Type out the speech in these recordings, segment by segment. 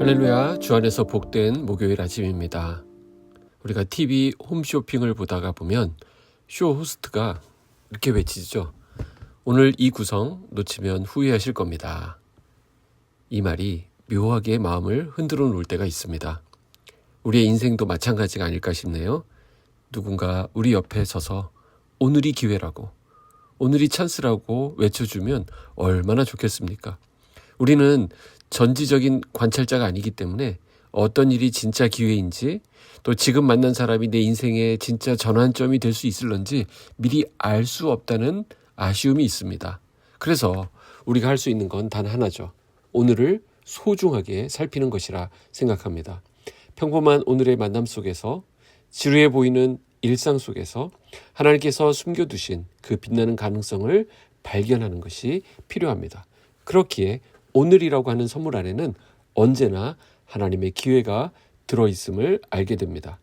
할렐루야, 주 안에서 복된 목요일 아침입니다. 우리가 TV 홈쇼핑을 보다가 보면 쇼 호스트가 이렇게 외치죠. 오늘 이 구성 놓치면 후회하실 겁니다. 이 말이 묘하게 마음을 흔들어 놓을 때가 있습니다. 우리의 인생도 마찬가지가 아닐까 싶네요. 누군가 우리 옆에 서서 오늘이 기회라고, 오늘이 찬스라고 외쳐주면 얼마나 좋겠습니까? 우리는 전지적인 관찰자가 아니기 때문에 어떤 일이 진짜 기회인지, 또 지금 만난 사람이 내 인생의 진짜 전환점이 될 수 있을런지 미리 알 수 없다는 아쉬움이 있습니다. 그래서 우리가 할 수 있는 건 단 하나죠. 오늘을 소중하게 살피는 것이라 생각합니다. 평범한 오늘의 만남 속에서, 지루해 보이는 일상 속에서 하나님께서 숨겨두신 그 빛나는 가능성을 발견하는 것이 필요합니다. 그렇기에 오늘이라고 하는 선물 안에는 언제나 하나님의 기회가 들어있음을 알게 됩니다.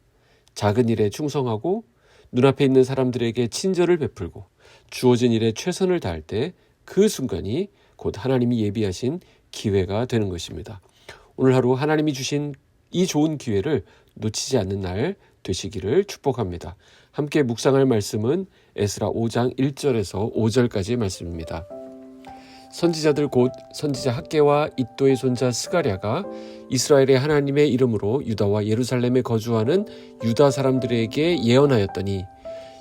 작은 일에 충성하고 눈앞에 있는 사람들에게 친절을 베풀고 주어진 일에 최선을 다할 때 그 순간이 곧 하나님이 예비하신 기회가 되는 것입니다. 오늘 하루 하나님이 주신 이 좋은 기회를 놓치지 않는 날 되시기를 축복합니다. 함께 묵상할 말씀은 에스라 5장 1절에서 5절까지의 말씀입니다. 선지자들 곧 선지자 학개와 id도의 손자 스가랴가 이스라엘의 하나님의 이름으로 유다와 예루살렘에 거주하는 유다 사람들에게 예언하였더니,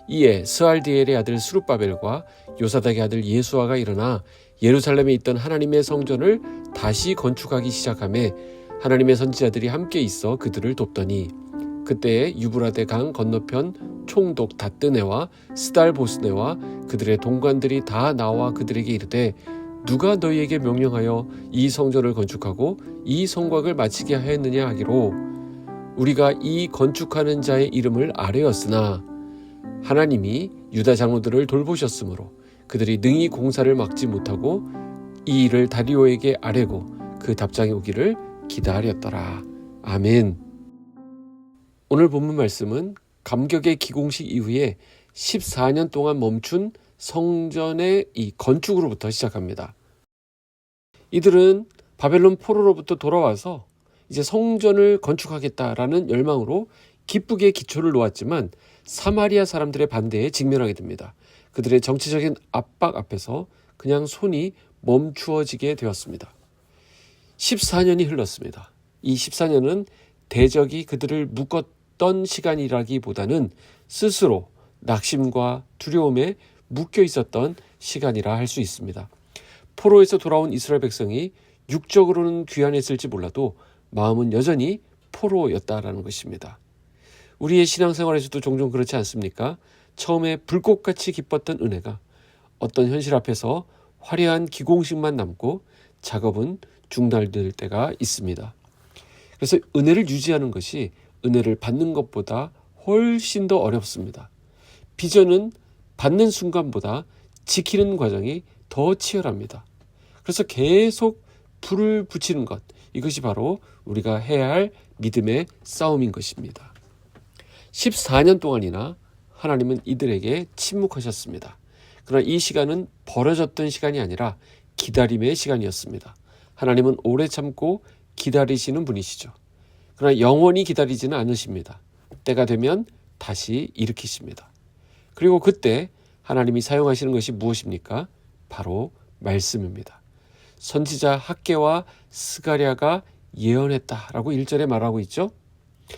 이에 스알디엘의 아들 스룹바벨과 요사닥의 아들 예수아가 일어나 예루살렘에 있던 하나님의 성전을 다시 건축하기 시작하며 하나님의 선지자들이 함께 있어 그들을 돕더니, 그때에 유브라데 강 건너편 총독 다뜨네와 스달보스네와 그들의 동관들이 다 나와 그들에게 이르되, 누가 너희에게 명령하여 이 성전을 건축하고 이 성곽을 마치게 하였느냐 하기로, 우리가 이 건축하는 자의 이름을 아뢰었으나 하나님이 유다 장로들을 돌보셨으므로 그들이 능히 공사를 막지 못하고 이 일을 다리오에게 아뢰고 그 답장이 오기를 기다렸더라. 아멘. 오늘 본문 말씀은 감격의 기공식 이후에 14년 동안 멈춘 성전의 이 건축으로부터 시작합니다. 이들은 바벨론 포로로부터 돌아와서 이제 성전을 건축하겠다라는 열망으로 기쁘게 기초를 놓았지만 사마리아 사람들의 반대에 직면하게 됩니다. 그들의 정치적인 압박 앞에서 그냥 손이 멈추어지게 되었습니다. 14년이 흘렀습니다. 이 14년은 대적이 그들을 묶었던 시간이라기보다는 스스로 낙심과 두려움에 묶여 있었던 시간이라 할 수 있습니다. 포로에서 돌아온 이스라엘 백성이 육적으로는 귀환했을지 몰라도 마음은 여전히 포로였다라는 것입니다. 우리의 신앙생활에서도 종종 그렇지 않습니까? 처음에 불꽃같이 기뻤던 은혜가 어떤 현실 앞에서 화려한 기공식만 남고 작업은 중단될 때가 있습니다. 그래서 은혜를 유지하는 것이 은혜를 받는 것보다 훨씬 더 어렵습니다. 비전은 받는 순간보다 지키는 과정이 더 치열합니다. 그래서 계속 불을 붙이는 것, 이것이 바로 우리가 해야 할 믿음의 싸움인 것입니다. 14년 동안이나 하나님은 이들에게 침묵하셨습니다. 그러나 이 시간은 버려졌던 시간이 아니라 기다림의 시간이었습니다. 하나님은 오래 참고 기다리시는 분이시죠. 그러나 영원히 기다리지는 않으십니다. 때가 되면 다시 일으키십니다. 그리고 그때 하나님이 사용하시는 것이 무엇입니까? 바로 말씀입니다. 선지자 학개와 스가랴가 예언했다라고 1절에 말하고 있죠.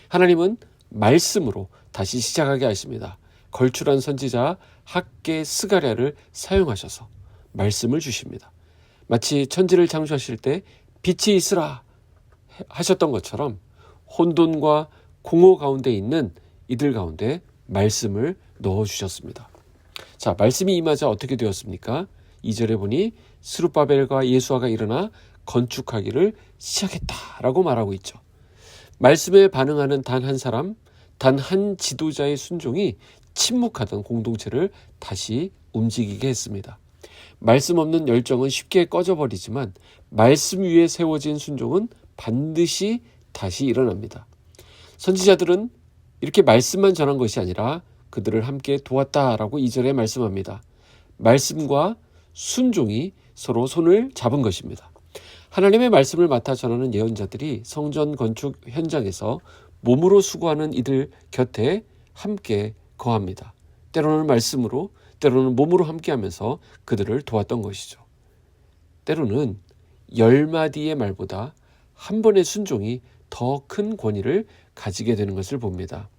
하나님은 말씀으로 다시 시작하게 하십니다. 걸출한 선지자 학개 스가랴를 사용하셔서 말씀을 주십니다. 마치 천지를 창조하실 때 빛이 있으라 하셨던 것처럼 혼돈과 공허 가운데 있는 이들 가운데 말씀을 넣어주셨습니다. 자, 말씀이 임하자 어떻게 되었습니까? 2절에 보니 스룹바벨과 예수아가 일어나 건축하기를 시작했다라고 말하고 있죠. 말씀에 반응하는 단 한 사람, 단 한 지도자의 순종이 침묵하던 공동체를 다시 움직이게 했습니다. 말씀 없는 열정은 쉽게 꺼져버리지만 말씀 위에 세워진 순종은 반드시 다시 일어납니다. 선지자들은 이렇게 말씀만 전한 것이 아니라 그들을 함께 도왔다라고 2절에 말씀합니다. 말씀과 순종이 서로 손을 잡은 것입니다. 하나님의 말씀을 맡아 전하는 예언자들이 성전 건축 현장에서 몸으로 수고하는 이들 곁에 함께 거합니다. 때로는 말씀으로, 때로는 몸으로 함께하면서 그들을 도왔던 것이죠. 때로는 10마디의 말보다 한 번의 순종이 더 큰 권위를 가지게 되는 것을 봅니다.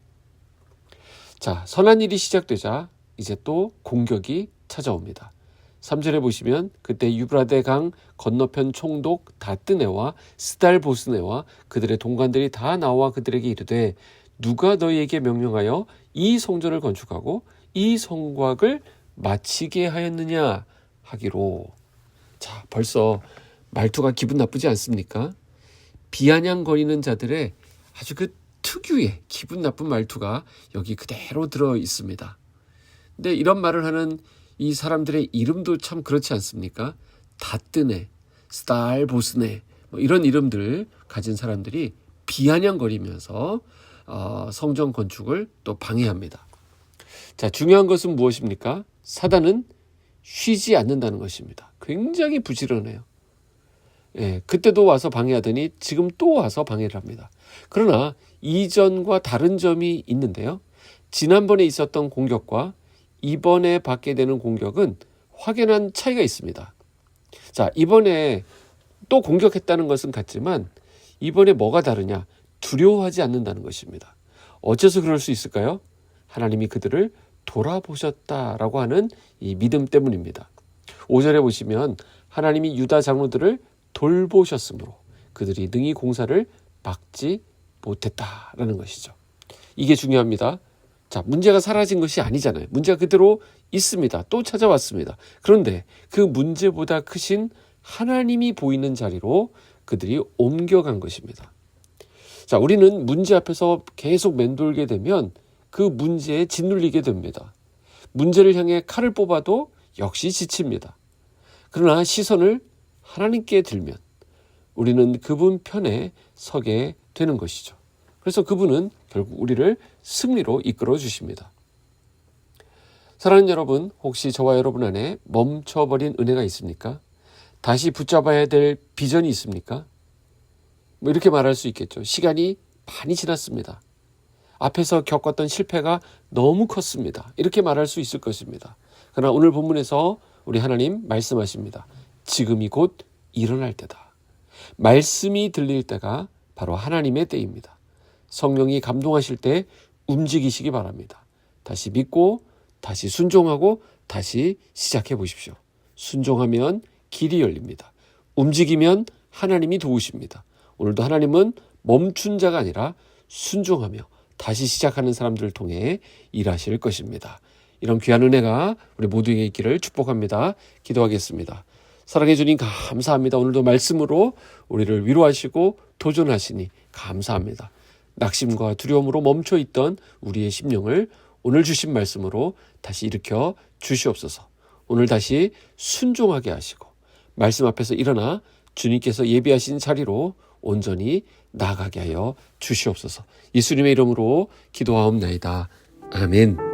자, 선한 일이 시작되자 이제 또 공격이 찾아옵니다. 3절에 보시면 그때 유브라데 강 건너편 총독 다뜨네와 스달보스네와 그들의 동관들이 다 나와 그들에게 이르되 누가 너희에게 명령하여 이 성전을 건축하고 이 성곽을 마치게 하였느냐 하기로. 자, 벌써 말투가 기분 나쁘지 않습니까? 비아냥거리는 자들의 아주 그 특유의 기분 나쁜 말투가 여기 그대로 들어 있습니다. 근데 이런 말을 하는 이 사람들의 이름도 참 그렇지 않습니까? 다뜨네, 스달보스네 이런 이름들 가진 사람들이 비아냥거리면서 성전 건축을 또 방해합니다. 자, 중요한 것은 무엇입니까? 사단은 쉬지 않는다는 것입니다. 굉장히 부지런해요. 예, 그때도 와서 방해하더니 지금 또 와서 방해를 합니다. 그러나 이전과 다른 점이 있는데요. 지난번에 있었던 공격과 이번에 받게 되는 공격은 확연한 차이가 있습니다. 자, 이번에 또 공격했다는 것은 같지만 이번에 뭐가 다르냐? 두려워하지 않는다는 것입니다. 어째서 그럴 수 있을까요? 하나님이 그들을 돌아보셨다라고 하는 이 믿음 때문입니다. 5절에 보시면 하나님이 유다 장로들을 돌보셨으므로 그들이 능히 공사를 막지 못했다라는 것이죠. 이게 중요합니다. 자, 문제가 사라진 것이 아니잖아요. 문제가 그대로 있습니다. 또 찾아왔습니다. 그런데 그 문제보다 크신 하나님이 보이는 자리로 그들이 옮겨간 것입니다. 자, 우리는 문제 앞에서 계속 맴돌게 되면 그 문제에 짓눌리게 됩니다. 문제를 향해 칼을 뽑아도 역시 지칩니다. 그러나 시선을 하나님께 들면 우리는 그분 편에 서게 되는 것이죠. 그래서 그분은 결국 우리를 승리로 이끌어 주십니다. 사랑하는 여러분, 혹시 저와 여러분 안에 멈춰버린 은혜가 있습니까? 다시 붙잡아야 될 비전이 있습니까? 이렇게 말할 수 있겠죠. 시간이 많이 지났습니다. 앞에서 겪었던 실패가 너무 컸습니다. 이렇게 말할 수 있을 것입니다. 그러나 오늘 본문에서 우리 하나님 말씀하십니다. 지금이 곧 일어날 때다. 말씀이 들릴 때가 바로 하나님의 때입니다. 성령이 감동하실 때 움직이시기 바랍니다. 다시 믿고 다시 순종하고 다시 시작해 보십시오. 순종하면 길이 열립니다. 움직이면 하나님이 도우십니다. 오늘도 하나님은 멈춘 자가 아니라 순종하며 다시 시작하는 사람들을 통해 일하실 것입니다. 이런 귀한 은혜가 우리 모두에게 있기를 축복합니다. 기도하겠습니다. 사랑해 주님 감사합니다. 오늘도 말씀으로 우리를 위로하시고 도전하시니 감사합니다. 낙심과 두려움으로 멈춰있던 우리의 심령을 오늘 주신 말씀으로 다시 일으켜 주시옵소서. 오늘 다시 순종하게 하시고 말씀 앞에서 일어나 주님께서 예비하신 자리로 온전히 나아가게 하여 주시옵소서. 예수님의 이름으로 기도하옵나이다. 아멘.